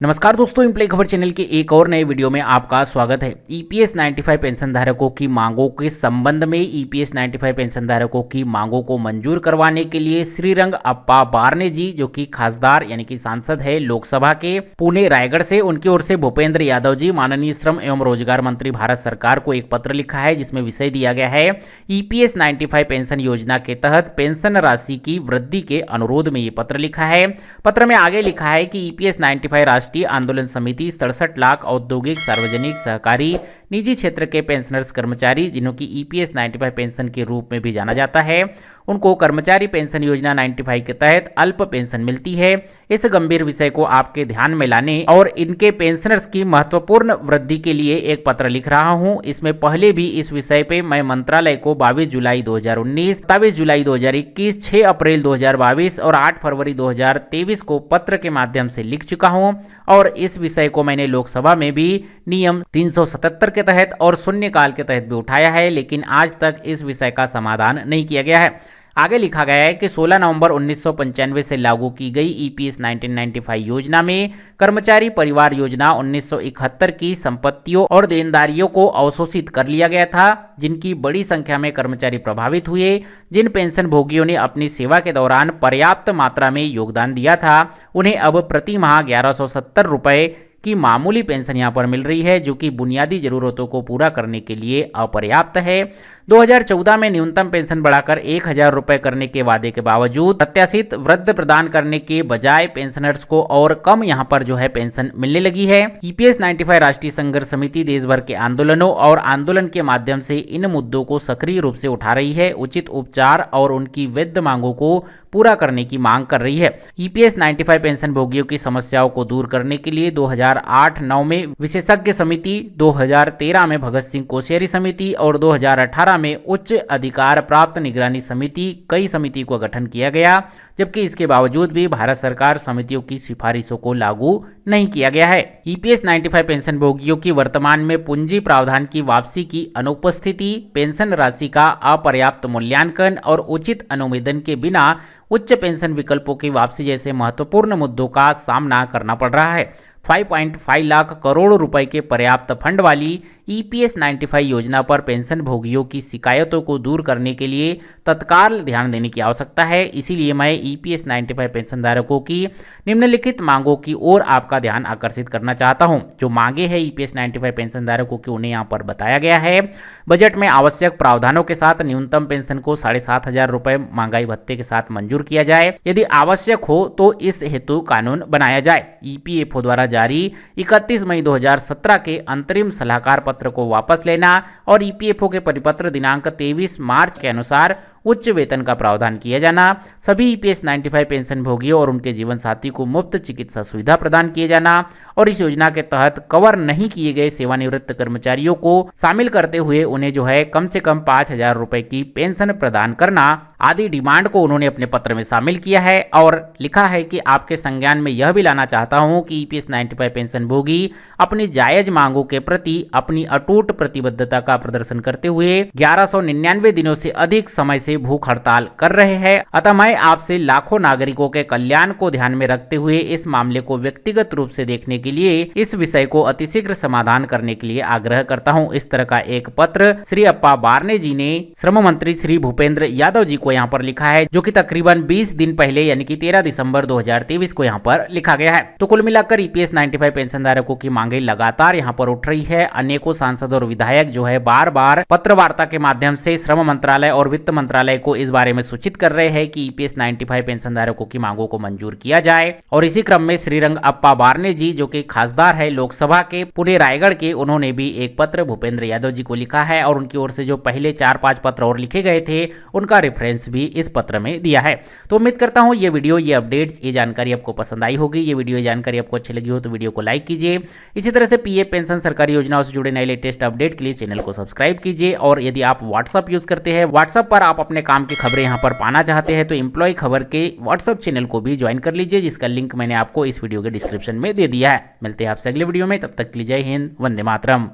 नमस्कार दोस्तों, इम्प्लॉय खबर चैनल के एक और नए वीडियो में आपका स्वागत है। ईपीएस 95 पेंशन धारकों की मांगों के संबंध में ईपीएस 95 पेंशन धारकों की मांगों को मंजूर करवाने के लिए श्रीरंग अप्पा बारने जी, जो कि खासदार यानी कि सांसद है लोकसभा के पुणे रायगढ़ से, उनकी ओर से भूपेंद्र यादव जी माननीय श्रम एवं रोजगार मंत्री भारत सरकार को एक पत्र लिखा है, जिसमें विषय दिया गया है ईपीएस 95 पेंशन योजना के तहत पेंशन राशि की वृद्धि के अनुरोध में ये पत्र लिखा है। पत्र में आगे लिखा है कि ईपीएस 95 राष्ट्रीय आंदोलन समिति 67 लाख औद्योगिक, सार्वजनिक, सहकारी, निजी क्षेत्र के पेंशनर्स कर्मचारी, जिन्हों की ईपीएस 95 पेंशन के रूप में भी जाना जाता है, उनको कर्मचारी पेंशन योजना 95 के तहत अल्प पेंशन मिलती है। इस गंभीर विषय को आपके ध्यान में लाने और इनके पेंशनर्स की महत्वपूर्ण वृद्धि के लिए एक पत्र लिख रहा हूं। इसमें पहले भी इस विषय पे मैं मंत्रालय को 22 जुलाई 2019, 27 जुलाई 2021, 6 अप्रैल 2022 और 8 फरवरी 2023 को पत्र के माध्यम से लिख चुका हूं और इस विषय को मैंने लोकसभा में भी नियम 377 के तहत और शून्यकाल के तहत भी उठाया है, लेकिन आज तक इस विषय का समाधान नहीं किया गया है। आगे लिखा गया है कि 16 नवंबर 1995 से लागू की गई ईपीएस 1995 योजना में कर्मचारी परिवार योजना 1971 की संपत्तियों और देनदारियों को अवशोषित कर लिया गया था, जिनकी बड़ी संख्या में कर्मचारी प्रभावित हुए। जिन पेंशन भोगियों ने अपनी सेवा के दौरान पर्याप्त मात्रा में योगदान दिया था, उन्हें अब प्रति माह 1170 रुपये की मामूली पेंशन यहां पर मिल रही है, जो कि बुनियादी जरूरतों को पूरा करने के लिए अपर्याप्त है। 2014 में न्यूनतम पेंशन बढ़ाकर 1000 रुपए करने के वादे के बावजूद प्रत्याशित वृद्धि प्रदान करने के बजाय पेंशनर्स को और कम यहां पर जो है पेंशन मिलने लगी है। ईपीएस 95 राष्ट्रीय संघर्ष समिति देश भर के आंदोलनों और आंदोलन के माध्यम से इन मुद्दों को सक्रिय रूप से उठा रही है, उचित उपचार और उनकी वैध मांगों को पूरा करने की मांग कर रही है। ईपीएस 95 पेंशन भोगियों की समस्याओं को दूर करने के लिए 2008-9 में विशेषज्ञ समिति, 2013 में भगत सिंह कोश्यारी समिति और 2018 में उच्च अधिकार प्राप्त निगरानी समिति, कई समिति को गठन किया गया, जबकि इसके बावजूद भी भारत सरकार समितियों की सिफारिशों को लागू नहीं किया गया है। ईपीएस 95 पेंशन भोगियों की वर्तमान में पूंजी प्रावधान की वापसी की अनुपस्थिति, पेंशन राशि का अपर्याप्त मूल्यांकन और उचित अनुमोदन के बिना उच्च पेंशन विकल्पों की वापसी जैसे महत्वपूर्ण मुद्दों का सामना करना पड़ रहा है। 5.5 लाख करोड़ रुपए के पर्याप्त फंड वाली ईपीएस 95 योजना पर पेंशन भोगियों की शिकायतों को दूर करने के लिए तत्काल ध्यान देने की आवश्यकता है। इसीलिए मैं ईपीएस 95 पेंशन धारकों की निम्नलिखित मांगों की ओर आपका ध्यान आकर्षित करना चाहता हूं। जो मांगे हैं ईपीएस 95 पेंशन धारकों की, उन्हें यहाँ पर बताया गया है। बजट में आवश्यक प्रावधानों के साथ न्यूनतम पेंशन को 7500 रुपए महंगाई भत्ते के साथ मंजूर किया जाए। यदि आवश्यक हो तो इस हेतु कानून बनाया जाए। ईपीएफओ द्वारा जारी 31 मई 2017 के अंतरिम सलाहकार पत्र को वापस लेना और ईपीएफओ के परिपत्र दिनांक 23 मार्च के अनुसार उच्च वेतन का प्रावधान किया जाना, सभी ईपीएस 95 पेंशन भोगियों और उनके जीवन साथी को मुफ्त चिकित्सा सुविधा प्रदान किए जाना और इस योजना के तहत कवर नहीं किए गए सेवानिवृत्त कर्मचारियों को शामिल करते हुए उन्हें जो है कम से कम 5000 रुपए की पेंशन प्रदान करना आदि डिमांड को उन्होंने अपने पत्र में शामिल किया है। और लिखा है कि आपके संज्ञान में यह भी लाना चाहता हूं कि ईपीएस 95 पेंशन भोगी अपनी जायज मांगों के प्रति अपनी अटूट प्रतिबद्धता का प्रदर्शन करते हुए 1199 दिनों से अधिक समय से भूख हड़ताल कर रहे हैं। अतः मैं आपसे लाखों नागरिकों के कल्याण को ध्यान में रखते हुए इस मामले को व्यक्तिगत रूप से देखने के लिए इस विषय को अतिशीघ्र समाधान करने के लिए आग्रह करता हूं। इस तरह का एक पत्र श्री अप्पा बारने जी ने श्रम मंत्री श्री भूपेंद्र यादव जी को यहाँ पर लिखा है, जो कि तकरीबन 20 दिन पहले यानी कि 13 दिसंबर 2023 को यहाँ पर लिखा गया है। तो कुल मिलाकर ईपीएस 95 पेंशन धारकों की मांगे लगातार यहाँ पर उठ रही है। अनेकों सांसद और विधायक जो है बार बार पत्र वार्ता के माध्यम से श्रम मंत्रालय और वित्त मंत्रालय को इस बारे में सूचित कर रहे हैं कि ईपीएस 95 पेंशन धारकों की मांगों को मंजूर किया जाए। और इसी क्रम में श्रीरंग अप्पा बारने जी, जो कि खासदार है लोकसभा के पुणे रायगढ़ के, उन्होंने भी एक पत्र भूपेंद्र यादव जी को लिखा है और उनकी ओर से जो पहले 4-5 पत्र और लिखे गए थे उनका रेफरेंस भी इस पत्र में दिया है। तो उम्मीद करता हूं ये वीडियो, ये अपडेट्स, ये जानकारी आपको पसंद आई होगी। ये वीडियो, ये जानकारी आपको अच्छी लगी हो तो वीडियो को लाइक कीजिए। इसी तरह से पीएफ पेंशन सरकारी योजनाओं से जुड़े नए लेटेस्ट अपडेट के लिए चैनल को सब्सक्राइब कीजिए। और यदि आप व्हाट्सअप यूज करते हैं, व्हाट्सअप पर आप अपने काम की खबरें यहाँ पर पाना चाहते हैं तो एम्प्लॉय खबर के व्हाट्सअप चैनल को भी ज्वाइन कर लीजिए, जिसका लिंक मैंने आपको इस वीडियो के डिस्क्रिप्शन में दे दिया है। मिलते हैं आपसे अगले वीडियो में, तब तक के लिए जय हिंद, वंदे मातरम।